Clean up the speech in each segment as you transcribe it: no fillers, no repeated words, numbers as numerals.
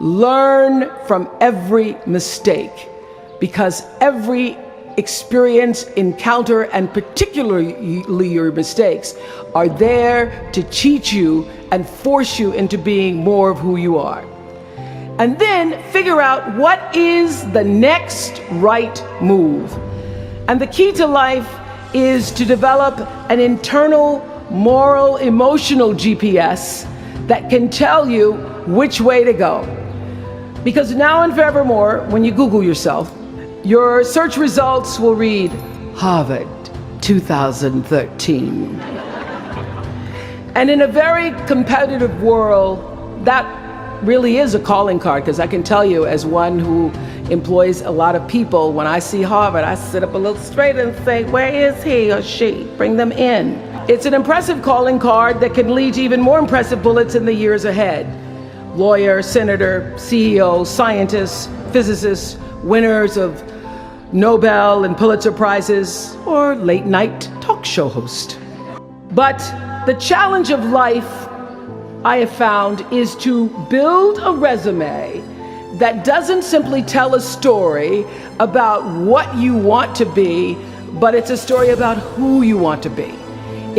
Learn from every mistake, because every experience, encounter, and particularly your mistakes are there to teach you and force you into being more of who you are. And then figure out what is the next right move. And the key to life is to develop an internal, moral, emotional GPS that can tell you which way to go. Because now and forevermore, when you Google yourself, your search results will read Harvard 2013. And in a very competitive world, that really is a calling card, because I can tell you, as one who employs a lot of people, when I see Harvard, I sit up a little straight and say, where is he or she? Bring them in. It's an impressive calling card that can lead to even more impressive bullets in the years ahead. Lawyer, senator, CEO, scientists, physicists, winners of Nobel and Pulitzer Prizes, or late night talk show host. But the challenge of life, I have found, is to build a resume that doesn't simply tell a story about what you want to be, but it's a story about who you want to be.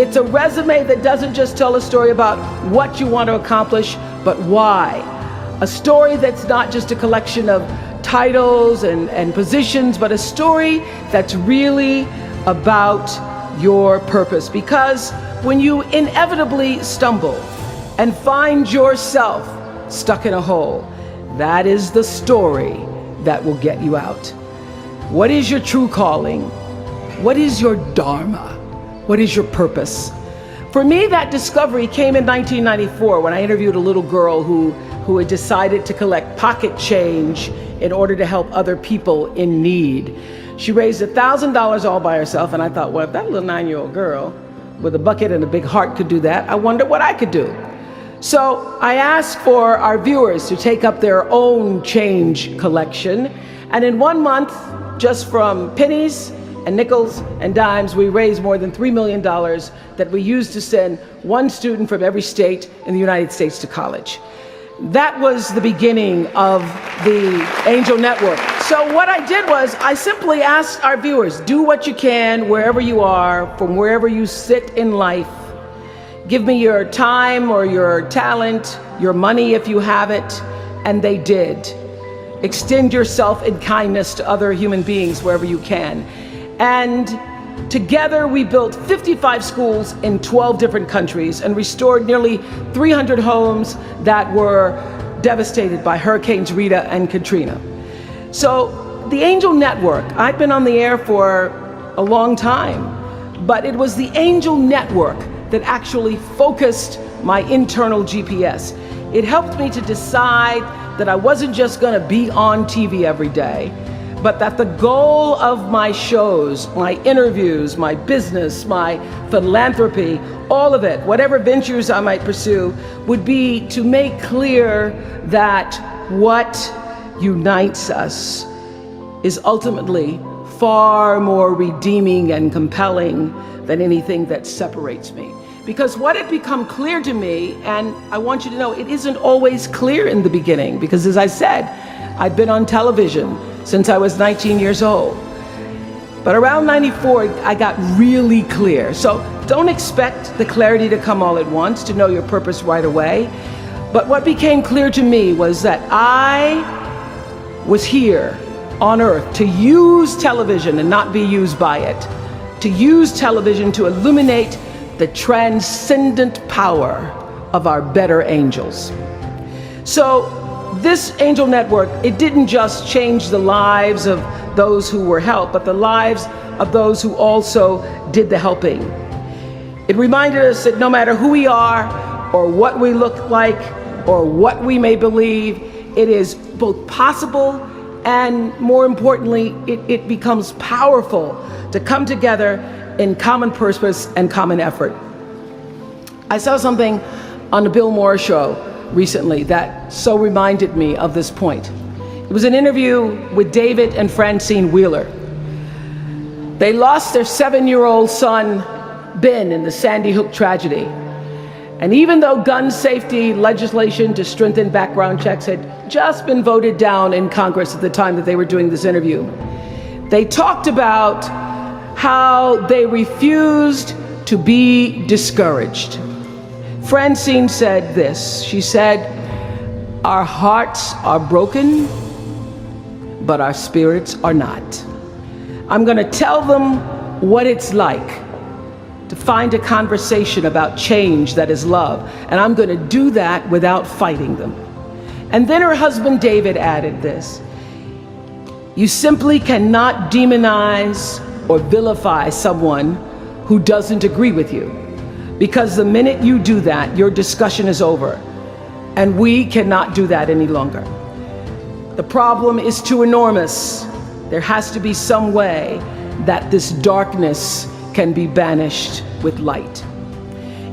It's a resume that doesn't just tell a story about what you want to accomplish, but why. A story that's not just a collection of titles and positions, but a story that's really about your purpose. Because when you inevitably stumble and find yourself stuck in a hole, that is the story that will get you out. What is your true calling? What is your dharma? What is your purpose? For me, that discovery came in 1994 when I interviewed a little girl who had decided to collect pocket change in order to help other people in need. She raised $1,000 all by herself, and I thought, well, if that little 9-year-old girl with a bucket and a big heart could do that, I wonder what I could do. So I asked for our viewers to take up their own change collection, and in 1 month, just from pennies and nickels and dimes, we raised more than $3 million that we used to send one student from every state in the United States to college. That was the beginning of the Angel Network. So what I did was I simply asked our viewers, do what you can wherever you are, from wherever you sit in life. Give me your time or your talent, your money if you have it, and they did. Extend yourself in kindness to other human beings wherever you can. And together we built 55 schools in 12 different countries and restored nearly 300 homes that were devastated by Hurricanes Rita and Katrina. So the Angel Network, I've been on the air for a long time, but it was the Angel Network that actually focused my internal GPS. It helped me to decide that I wasn't just going to be on TV every day, but that the goal of my shows, my interviews, my business, my philanthropy, all of it, whatever ventures I might pursue, would be to make clear that what unites us is ultimately far more redeeming and compelling than anything that separates me. Because what had become clear to me, and I want you to know, it isn't always clear in the beginning, because as I said, I've been on television since I was 19 years old. But around 94, I got really clear. So don't expect the clarity to come all at once, to know your purpose right away. But what became clear to me was that I was here on earth to use television and not be used by it. To use television to illuminate the transcendent power of our better angels. So this Angel Network, it didn't just change the lives of those who were helped, but the lives of those who also did the helping. It reminded us that no matter who we are, or what we look like, or what we may believe, it is both possible and, more importantly, it becomes powerful to come together in common purpose and common effort. I saw something on the Bill Maher show recently that so reminded me of this point. It was an interview with David and Francine Wheeler. They lost their 7-year-old son, Ben, in the Sandy Hook tragedy. And even though gun safety legislation to strengthen background checks had just been voted down in Congress at the time that they were doing this interview, they talked about how they refused to be discouraged. Francine said this. She said, "Our hearts are broken, but our spirits are not." I'm going to tell them what it's like to find a conversation about change that is love, and I'm going to do that without fighting them. And then her husband David added this: "You simply cannot demonize or vilify someone who doesn't agree with you, because the minute you do that, your discussion is over, and we cannot do that any longer. The problem is too enormous. There has to be some way that this darkness can be banished with light."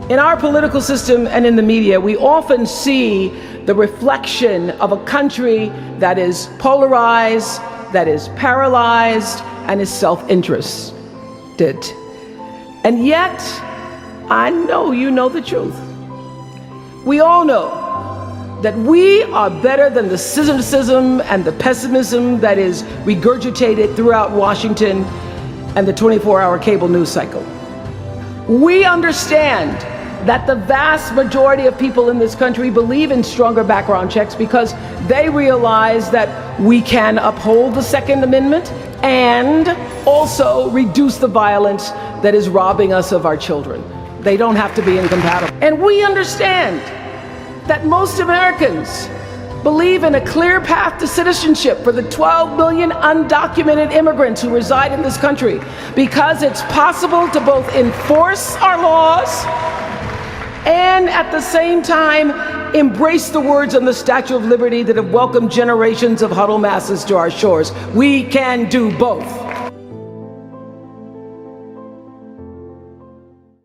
In our political system and in the media, we often see the reflection of a country that is polarized, that is paralyzed, and is self-interested. And yet, I know you know the truth. We all know that we are better than the cynicism and the pessimism that is regurgitated throughout Washington and the 24-hour cable news cycle. We understand that the vast majority of people in this country believe in stronger background checks because they realize that we can uphold the Second Amendment and also reduce the violence that is robbing us of our children. They don't have to be incompatible. And we understand that most Americans believe in a clear path to citizenship for the 12 million undocumented immigrants who reside in this country, because it's possible to both enforce our laws and at the same time embrace the words on the Statue of Liberty that have welcomed generations of huddled masses to our shores. We can do both.